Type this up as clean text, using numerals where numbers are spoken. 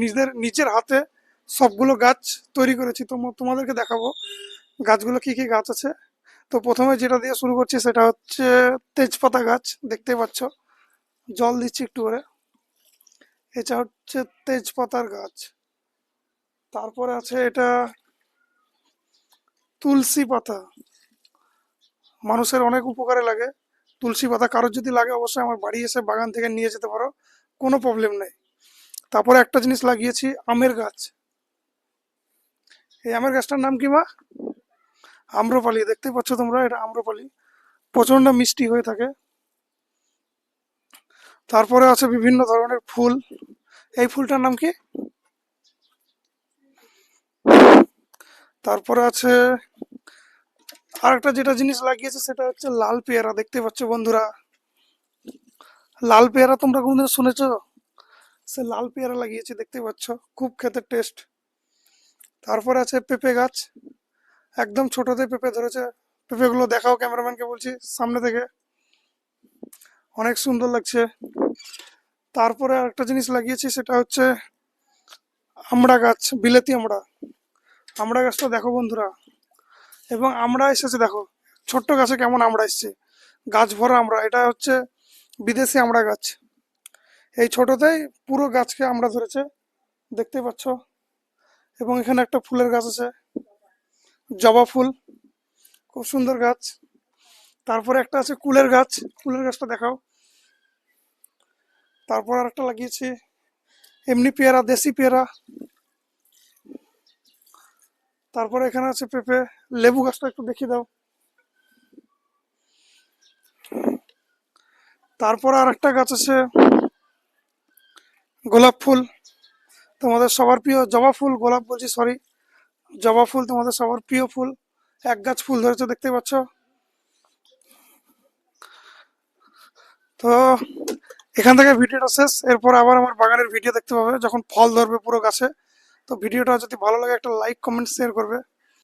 নিজেদের নিজের হাতে সবগুলো গাছ তৈরি করেছি। তো তোমাদেরকে দেখাবো গাছগুলো কি কি গাছ আছে। তো প্রথমে যেটা দিয়ে শুরু করছি সেটা হচ্ছে তেজপাতা গাছ, দেখতেই পাচ্ছ জল দিচ্ছি একটু করে। এটা হচ্ছে তেজপাতার গাছ। তারপরে আছে এটা তুলসী পাতা, মানুষের অনেক উপকারে লাগে তুলসী পাতা। কারোর যদি লাগে অবশ্যই আমার বাড়ি এসে বাগান থেকে নিয়ে যেতে পারো, কোনো প্রবলেম নেই। তারপরে একটা জিনিস লাগিয়েছি, আমের গাছ। এই আমের গাছটার নাম কি মা? আম্রপালি, দেখতেই পাচ্ছ তোমরা, এটা আম্রপালি, প্রচন্ড মিষ্টি হয়ে থাকে। তারপরে আছে বিভিন্ন ধরনের ফুল। এই ফুলটার নাম কি? তারপরে আছে আর একটা যেটা জিনিস লাগিয়েছে সেটা হচ্ছে লাল পেয়ারা, দেখতে পাচ্ছ বন্ধুরা। লাল পেয়ারা তোমরা কোনদিন শুনেছো? সে লাল পেয়ারা লাগিয়েছে, দেখতে পাচ্ছ, খুব খেতে টেস্ট। তারপরে আছে পেঁপে গাছ, একদম ছোটতে পেঁপে ধরেছে। পেঁপেগুলো দেখাও ক্যামেরাম্যানকে বলছি সামনে থেকে, অনেক সুন্দর লাগছে। তারপরে আরেকটা জিনিস লাগিয়েছি সেটা হচ্ছে আমড়া গাছ, বিলেতি আমড়া। আমড়া গাছটা দেখো বন্ধুরা, এবং আমড়া এসেছে দেখো, ছোট্ট গাছে কেমন আমড়া এসছে, গাছ ভরা আমড়া। এটা হচ্ছে বিদেশি আমড়া গাছ। এই ছোটতেই পুরো গাছকে আমড়া ধরেছে, দেখতে পাচ্ছ। এবং এখানে একটা ফুলের গাছ আছে, জবা ফুল, খুব সুন্দর গাছ। তারপরে একটা আছে কুলের গাছ, কুলের গাছটা দেখাও। তারপর আর একটা লাগিয়েছি এমনি পেয়ারা, দেশি পেয়ারা। তারপরে এখানে আছে পেঁপে। লেবু গাছটা একটু দেখিয়ে দাও। তারপরে আর একটা গাছ আছে গোলাপ ফুল, তোমাদের সবার প্রিয় জবা ফুল, গোলাপ বলছি সরি, জবা ফুল তোমাদের সবার প্রিয় ফুল। এক গাছ ফুল ধরেছে, দেখতে পাচ্ছ। তো এখান থেকে ভিডিওটা শেষ, এরপর আবার আমার বাগানের ভিডিও দেখতে পাবে যখন ফল ধরবে পুরো গাছে। তো ভিডিওটা যদি ভালো লাগে একটা লাইক কমেন্ট শেয়ার করবে।